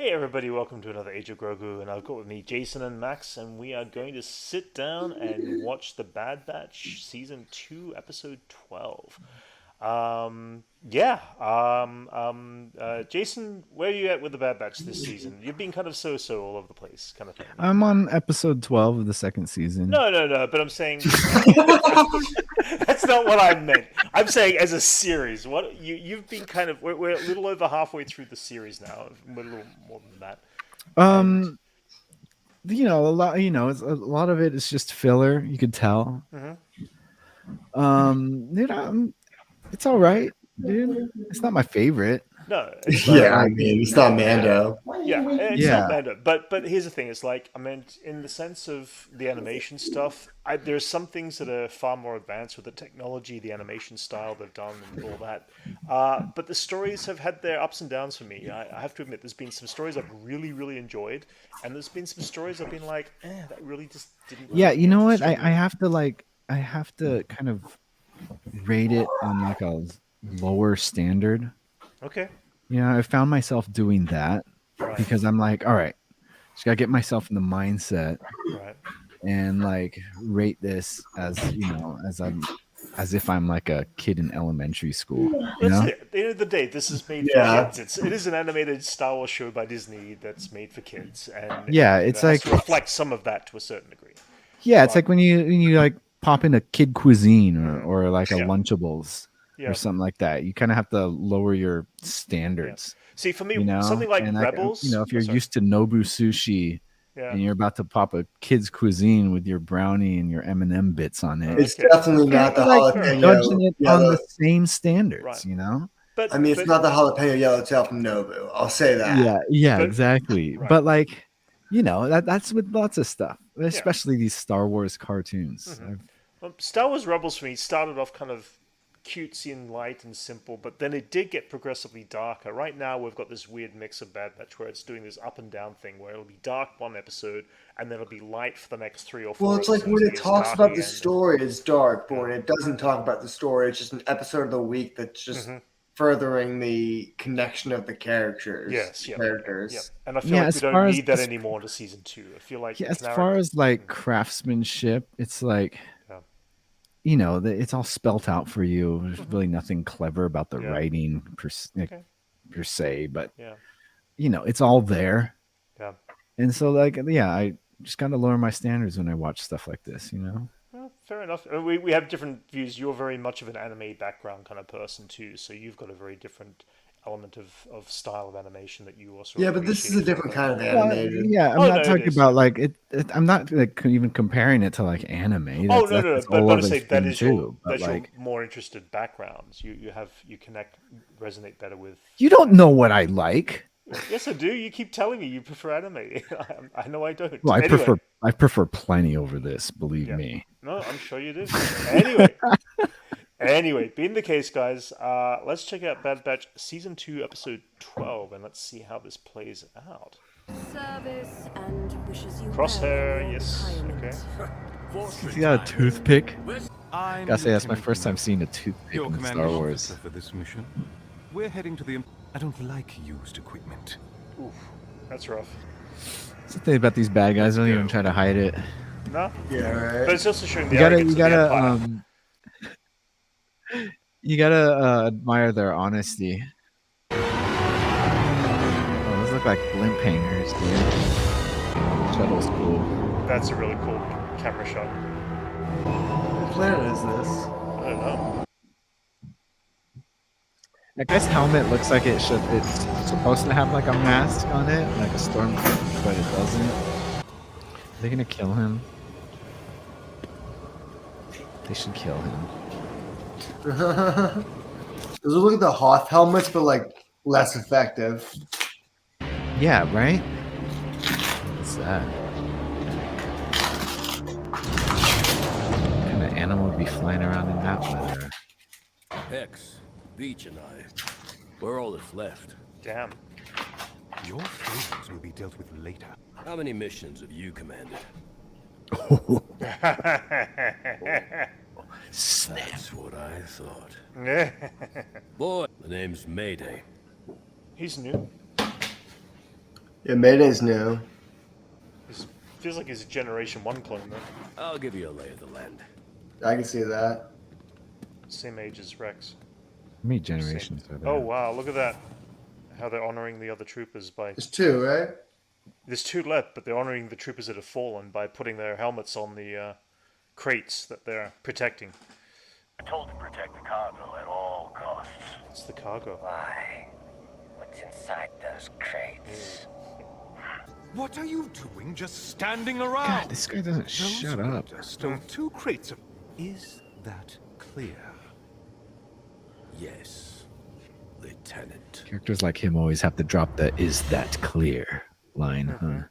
Hey everybody, welcome to another Age of Grogu, and I've got with me Jason and Max, and we are going to sit down and watch The Bad Batch Season 2, Episode 12. Jason, where are you at with The Bad Batch this season? You've been kind of so-so all over the place, kind of thing. I'm on episode 12 of the second season. No, but I'm saying that's not what I meant. I'm saying as a series. You've been kind of we're a little over halfway through the series now. We're a little more than that. And Um, a lot of it is just filler. You could tell. mhm. It's all right, dude. It's not my favorite, No, it's but not. Yeah, I like, mean, it's not Mando. Yeah, it's not yeah, Mando. But here's the thing: it's like I meant in the sense of the animation stuff. There's some things that are far more advanced with the technology, the animation style they've done, and all that. But the stories have had their ups and downs for me. I have to admit, there's been some stories I've really enjoyed, and there's been some stories I've been like, that really just didn't yeah. quite You get know to the what? story. I have to kind of rate it on like a lower standard. Okay, I found myself doing that right, because I'm like, all right, just gotta get myself in the mindset right. and like rate this as if I'm like a kid in elementary school, you That's know? it. At the end of the day, this is made for Yeah. kids. It is an animated Star Wars show by Disney that's made for kids, and Yeah, it it's has like to reflect some of that to a certain degree. yeah, it's But like when you like pop into kid cuisine mhm, or like a yeah, Lunchables or yeah, something like that. You kind of have to lower your yeah. standards, See, for me, something like And like Rebels. if Oh, you're sorry. used to Nobu sushi Yeah. and you're about to pop a kid's cuisine with your brownie and your M&M bits on it, It's Okay. definitely kind not of the like Fair enough. jalapeno judging it on the yellow. same Right. standards, I But mean, it's but not the jalapeno yellowtail from Nobu. I'll say that. Yeah, but exactly. right. But like, that's with lots of stuff, Yeah. especially these Star Wars cartoons. hmm Star Wars Rebels for me started off kind of cutesy and light and simple, but then it did get progressively darker. Right now, we've got this weird mix of Bad Batch where it's doing this up and down thing where it'll be dark one episode and then it'll be light for the next three or Well, four it's like episodes when and it gets talks dark about the again. story, it's dark, but Yeah. when it doesn't talk about the story, it's just an episode of the week that's just hmm furthering the connection of the characters. Yes. Yep. Yep. Characters. And I feel Yeah, like we as don't far as need that anymore to season two. I feel like yeah, it's as now. far as like craftsmanship, it's like Yeah. it's all spelt out for you. There's hmm really nothing clever about the Yeah. writing Okay. per se, but Yeah. it's all there. Yeah. And so like yeah, I just gotta lower my standards when I watch stuff like this. Well, fair enough. We have different views. You're very much of an anime background kind of person too, so you've got a very different element of style of animation that you also Yeah, but this is a appreciate. different kind of Well, animated. yeah, I'm Oh no, not it talking is. Yeah. about like I'm not like even comparing it to like anime. Oh That's no. that's a whole But I other say that thing is your too. But that's your like, more interested backgrounds. You connect resonate better with. you don't know what I like. Yes, I do. You keep telling me you prefer anime. I know I don't. Well, Anyway, I prefer plenty over this. Believe yeah. me. No, I'm sure you do. Anyway, being the case, guys, let's check out Bad Batch Season 2, Episode 12, and let's see how this plays out. Service and wishes you Crosshair, well in your yes, retirement. He's got a toothpick. I'm Gotta say, that's my Lieutenant first time Commander. seeing a toothpick Your in commanding Star Wars. officer for this mission. We're heading to the. I don't like used equipment. Oof, that's rough. That's the thing about these bad guys. Don't even try to hide it. No, Yeah, but right. it's also showing the You gotta, arrogance you of the gotta, Empire. you gotta admire their honesty. Oh, those look like blimp hangers, dude. Shuttle's cool. That's a really cool camera shot. What planet is this? I don't know. That guy's helmet looks like it's supposed to have like a mask on it, like a stormtrooper, but it doesn't. Are they gonna kill him? They should kill him. Those look like the Hoth helmets, but like less effective. Yeah, right? What's that? What kind of animal would be flying around in that weather? Hex, Beach and I. We're all that's left. Damn. Your favors will be dealt with later. How many missions have you commanded? Snap. That's what I thought. Boy, the name's Mayday. He's new. Yeah, Mayday's new. This feels like he's a Generation 1 clone, though. I'll give you a lay of the land. I can see that. Same age as Rex. How many Same. generations are there? Oh, wow, look at that. How they're honoring the other troopers by... There's two, right? There's 2 left, but they're honoring the troopers that have fallen by putting their helmets on the crates that they're protecting. We're told to protect the cargo at all costs. It's the cargo. Why? What's inside those crates? What are you doing just standing around? God, this guy doesn't Those shut up. raiders stole 2 crates of... Is that clear? Yes, Lieutenant. Characters like him always have to drop the "is that clear" line, huh?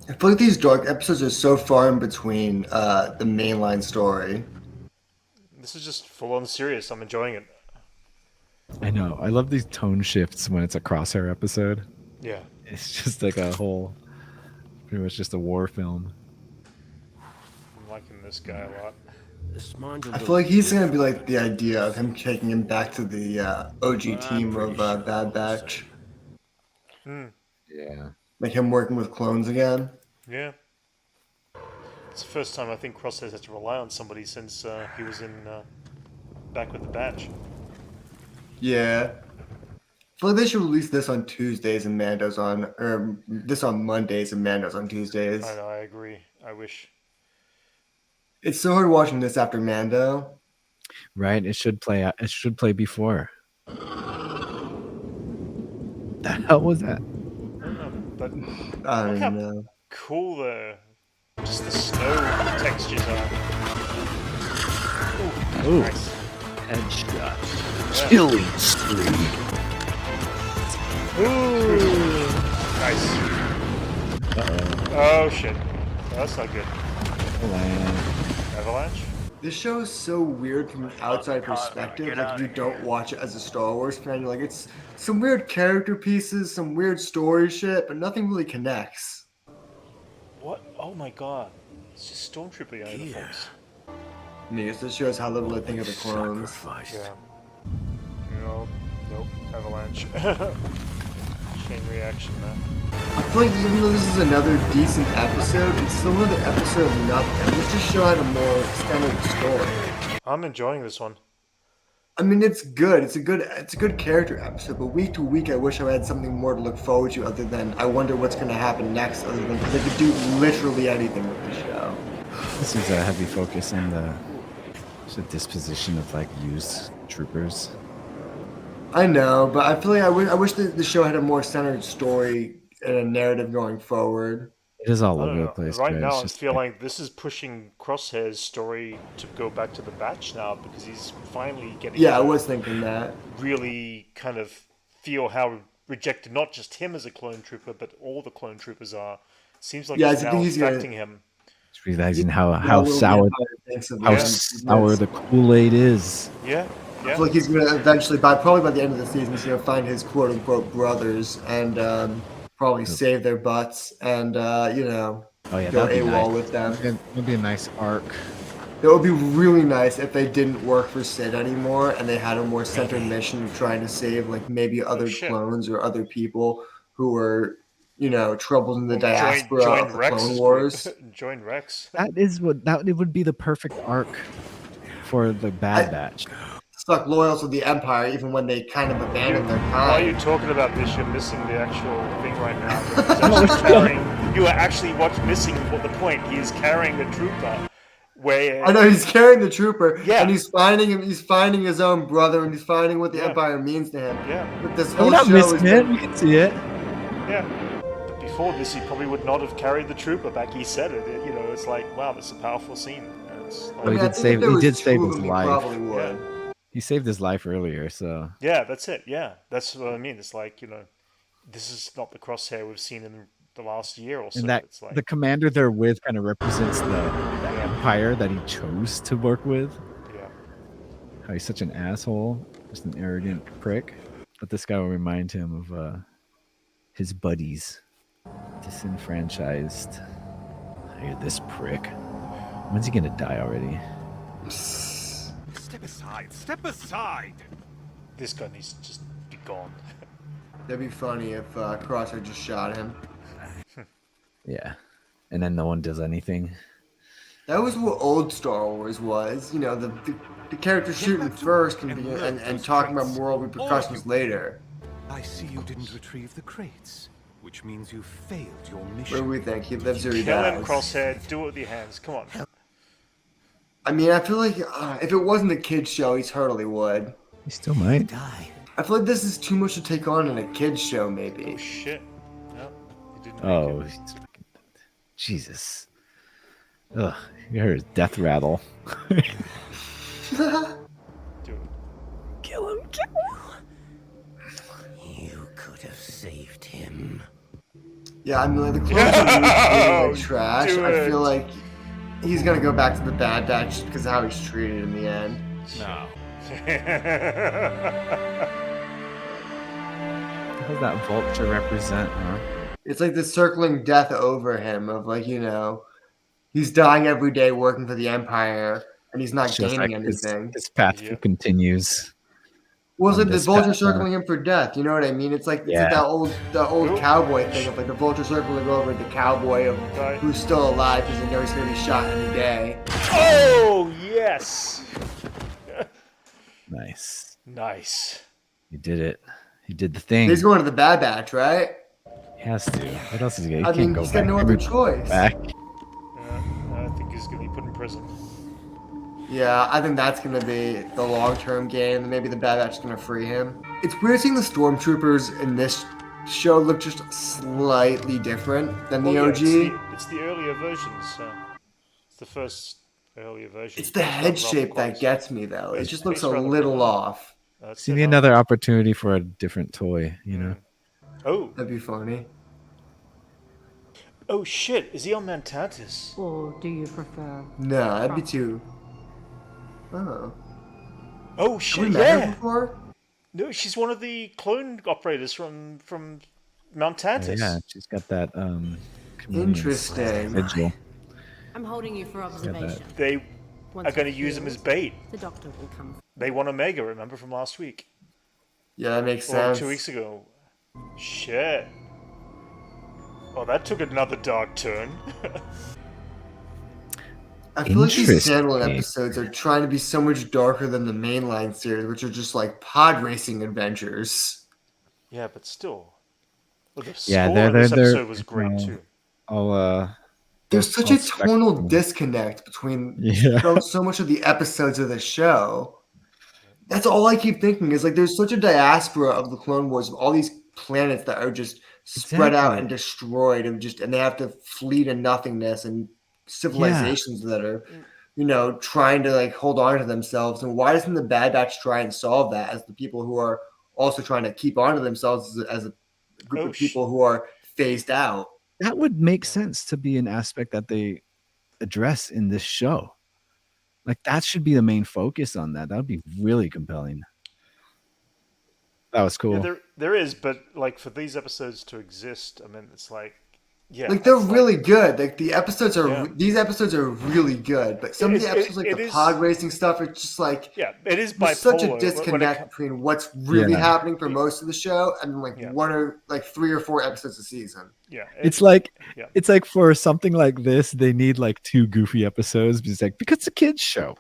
I feel like these dark episodes are so far in between the mainline story. This is just full-on serious. I'm enjoying it. I know. I love these tone shifts when it's a Crosshair episode. Yeah. It's just like a whole, pretty much just a war film. I'm liking this guy a lot. I feel like he's gonna be like the idea of him taking him back to the OG team of Bad Batch. Yeah. Like him working with clones again. Yeah. It's the first time I think Crosshair's had to rely on somebody since he was in back with the Batch. Yeah. I feel like they should release this on Tuesdays and Mando's on, or this on Mondays and Mando's on Tuesdays. I know, I agree. I wish. It's so hard watching this after Mando. Right. It should play. It should play before. The hell was that? But I look don't how know. cool just the snow textures are. Ooh. Nice. Headshot. Killing spree. Ooh. Nice. Oh shit. Oh, that's not good. Avalanche? This show is so weird from an outside perspective. Like, you don't watch it as a Star Wars fan. You're like, it's some weird character pieces, some weird story shit, but nothing really connects. What? Oh my god. It's just Stormtrooper uniforms. I mean, this shows how little I think of the clones. Yeah. No. Nope. Avalanche. Chain reaction, man. I feel like even though this is another decent episode, it's still another episode of nothing. Let's just show had a more standard story. I'm enjoying this one. I mean, it's good. It's a good character episode. But week to week, I wish I had something more to look forward to, other than I wonder what's going to happen next. Other than because they could do literally anything with the show. This is a heavy focus on the disposition of like used troopers. I know, but I feel like I wish the show had a more centered story and a narrative going forward. It is all I don't over the know. place. Right guys. now, I Just feel like this is pushing Crosshair's story to go back to the Batch now because he's finally getting Yeah, I to was thinking that. really kind of feel how rejected not just him as a clone trooper, but all the clone troopers are. Seems like Yeah, it's I now think he's gonna- affecting him. just realizing how Will sour be thanks to how this. sour the Kool-Aid is. Yeah, I yeah. feel like he's gonna eventually, probably by the end of the season, he's gonna find his quote unquote brothers and probably save their butts and Oh yeah, go that'd be AWOL nice. with them. It'd be a nice arc. It would be really nice if they didn't work for Sid anymore and they had a more centered mission of trying to save like maybe other shit. clones or other people who were, troubled in the Well, diaspora of the Clone Rex's Wars. group. Join Rex. It would be the perfect arc for the Bad Batch. Stuck loyal to the Empire even when they kind of abandoned their Why are you kind. talking about this? You're missing the actual thing right now. He's actually you are actually missing what the point. He is carrying a trooper. Where I know he's carrying the trooper, Yeah. and he's finding him. He's finding his own brother, and he's finding what the Yeah. Empire means to him. Yeah, But this We're whole not show missing is it. We can see it. yeah. But before this, he probably would not have carried the trooper back. He said it. It's like, wow, that's a powerful scene. It's like, Well, he I did think save- if there he was did two save of his them, he life. Probably would. He saved his life earlier, so yeah, that's it. Yeah, that's what I mean. It's like, this is not the Crosshair we've seen in the last year or so. and that It's like, the commander they're with kind of represents the empire that he chose to work with. yeah. How he's such an asshole, just an arrogant prick. But this guy will remind him of his buddies, disenfranchised. Hey, this prick. When's he gonna die already? Step aside! Step aside! This guy needs to just be gone. That'd be funny if Crosshair just shot him. Yeah, and then no one does anything. That was what old Star Wars was. You know, the character shooting back to first work and, and load and those talking about crates. moral All of repercussions you. later. I see you didn't retrieve the crates, which means you failed your What mission. do we think? He lives or he Kill him, dies? Crosshair. Do it with your hands. Come on. I mean, I feel like if it wasn't a kid's show, he totally would. He still might. I feel like this is too much to take on in a kid's show, Oh maybe. shit. No, he didn't make Oh, it. he's fucking- Jesus. Ugh, you heard his death rattle. Do it. Kill him, kill him. You could have saved him. Yeah, I mean, like the clones are really like, trash. Do I feel it. like he's gonna go back to the Bad Batch because of how he's treated in the end. No. What does that vulture represent, huh? It's like the circling death over him of like, he's dying every day working for the Empire and he's not It's just gaining like anything. his path Yep. continues. Well, it's on like the this vulture path, circling him for death. You know what I mean? It's like Yeah. that old Ooh. cowboy thing of like the vulture circling over the cowboy of Right. who's still alive because they know he's gonna be shot any day. Oh yes. Nice. Nice. He did it. He did the thing. He's going to the Bad Batch, right? He has to. What else is he gonna? I He mean, can't go he's back. got no other choice. Back. I think he's gonna be put in prison. Yeah, I think that's gonna be the long-term game, and maybe the Bad Batch is gonna free him. It's weird seeing the stormtroopers in this show look just slightly different than the Well, OG. yeah, it's the earlier versions. It's the first earlier version. It's the head shape that gets me, though. It It's- just looks it's a rather little bizarre. off. That's See it, me huh? another opportunity for a different toy. You know. Oh, That'd be funny. oh shit! Is he on Mantantis? Or do you prefer? No, that'd be too. Oh, Oh have we shit! met her Yeah. before? No, she's one of the clone operators from Mount Oh, Tantis. yeah, she's got that chameleon Interesting. sigil. I'm holding you for observation. They Once are going to it's use him as healed, bait. The doctor will come. They won Omega. Remember from last week Yeah, that makes or sense. 2 weeks ago? Shit. Oh, that took another dark turn. I feel like these Interesting. standalone episodes are trying to be so much darker than the mainline series, which are just like pod racing adventures. Yeah, but still. Well, the Yeah, score they're- in this they're- episode was great no. too. There's such a tonal disconnect between Yeah. so much of the episodes of the show. That's all I keep thinking is like there's such a diaspora of the Clone Wars of all these planets that are just spread out Exactly. and destroyed and they have to flee to nothingness and civilizations that are trying to like hold on to themselves. And why doesn't the Bad Batch try and solve that as the people who are also trying to keep on to themselves as a group Oh, of people who are phased out? That would make sense to be an aspect that they address in this show. Like that should be the main focus on that. That would be really compelling. That was cool. Yeah, there is, but like for these episodes to exist, I mean, it's like, yeah, Like they're it's really good. Like the episodes are Yeah. these episodes are really good, but some It of the is- episodes, like it the is- pod racing stuff, it's just like yeah, it is there's bipolar. such a when it disconnect co- between what's really Yeah. happening for most of the show and like Yeah. one or like 3 or 4 episodes a season. yeah, It's like yeah. it's like for something like this, they need like 2 goofy episodes because it's a kids show.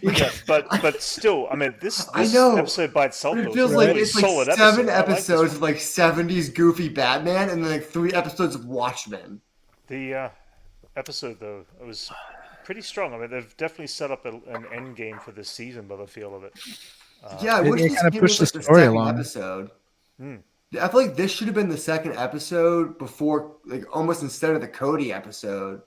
Yeah, but still, I mean, this I know, episode by itself But though it is feels a like really it's like solid 7 episode. I like this episodes of one. like 70s goofy Batman and then like 3 episodes of Watchmen. The episode though, it was pretty strong. I mean, they've definitely set up an end game for this season by the feel of it. Yeah, I They- wish they this kinda came pushed as, the like, story second along. episode. Hmm. I feel like this should have been the second episode before, like almost instead of the Cody episode.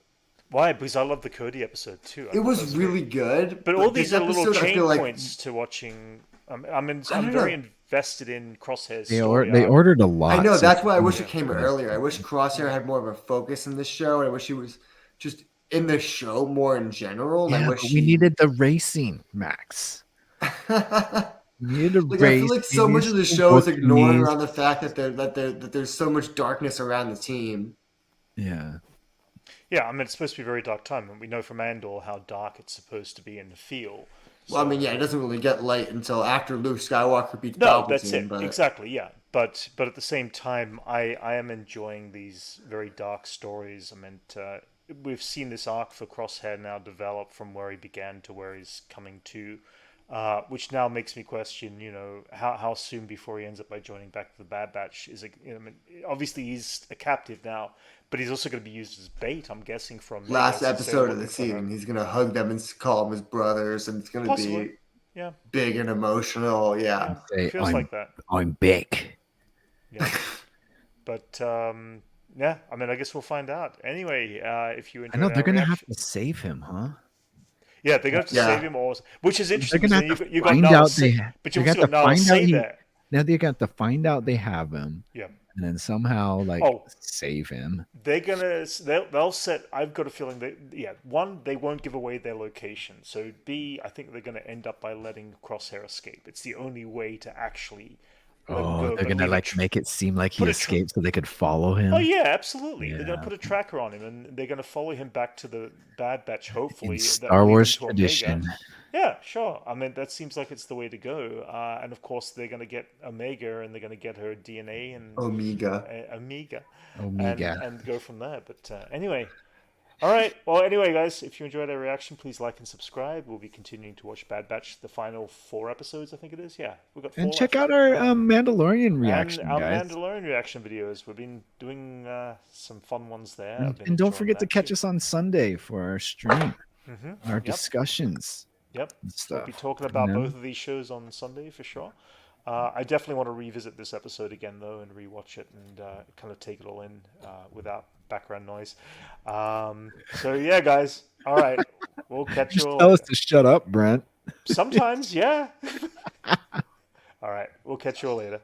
Why? Because I love the Cody episode too. I It thought was that great. really good. But all this these are little episode, I chain feel like points to watching. I'm I I'm don't very know. invested in Crosshair's They story. they arc. ordered a lot. I know so- that's why I wish it came earlier. I wish Crosshair had more of a focus in this show. And I wish he was just in the show more in general. And I Yeah, wish but we needed the racing, Max. We needed a like race. I feel like we so much needed of the some show is ignoring Portuguese. around the fact that there's so much darkness around the team. Yeah. Yeah, I mean, it's supposed to be a very dark time, and we know from Andor how dark it's supposed to be in the feel. Well, I So- mean, yeah, it doesn't really get light until after Luke Skywalker beats No, Palpatine. that's it. But Exactly, yeah. but at the same time, I am enjoying these very dark stories. I mean, we've seen this arc for Crosshair now develop from where he began to where he's coming to, which now makes me question, how soon before he ends up by joining back to the Bad Batch is it? I mean, obviously he's a captive now, but he's also going to be used as bait. I'm guessing from Last Omega, since they're episode of the looking for season, him. he's gonna hug them and call them his brothers, and it's gonna Possibly, be yeah, big and emotional. yeah, Say, feels like that. I'm big. Yeah, but yeah, I mean, I guess we'll find out. Anyway, if you I enjoyed know our they're gonna have reaction, to save him, huh? yeah, they're going to Yeah. save him, or which is They're interesting. gonna Because have to you got find Nala out say, they. but They you got also to got Nala find out say he. there. Now they got to find out they have him, Yeah. and then somehow like Oh. save him. They'll set. I've got a feeling that one, they won't give away their location. So B, I think they're gonna end up by letting Crosshair escape. It's the only way to actually let him Oh, go. they're But gonna leave like make it seem like he put a escaped so they could follow him. Oh yeah, absolutely. They're gonna Yeah. put a tracker on him, and they're gonna follow him back to the Bad Batch. Hopefully, In that Star will lead Wars him to tradition. Omega. Yeah, sure. I mean, that seems like it's the way to go. And of course, they're gonna get Omega, and they're gonna get her DNA and Omega. Omega. and go from there. But anyway, all right. Well, anyway, guys, if you enjoyed our reaction, please like and subscribe. We'll be continuing to watch Bad Batch, the final 4 episodes, I think it is. Yeah, we've got 4 And check left. out our Mandalorian reaction, And our guys. Mandalorian reaction videos. We've been doing some fun ones there. I've been And don't enjoying forget to that catch too. us on Sunday for our stream, our Yep. discussions. Yep. and We'll stuff. be talking about know? both of these shows on Sunday for sure. I definitely want to revisit this episode again, though, and rewatch it and kind of take it all in without background noise. So, yeah, guys. All right. We'll catch Just you all tell us later. to shut up, Brent. Sometimes, yeah. All right. We'll catch you all later.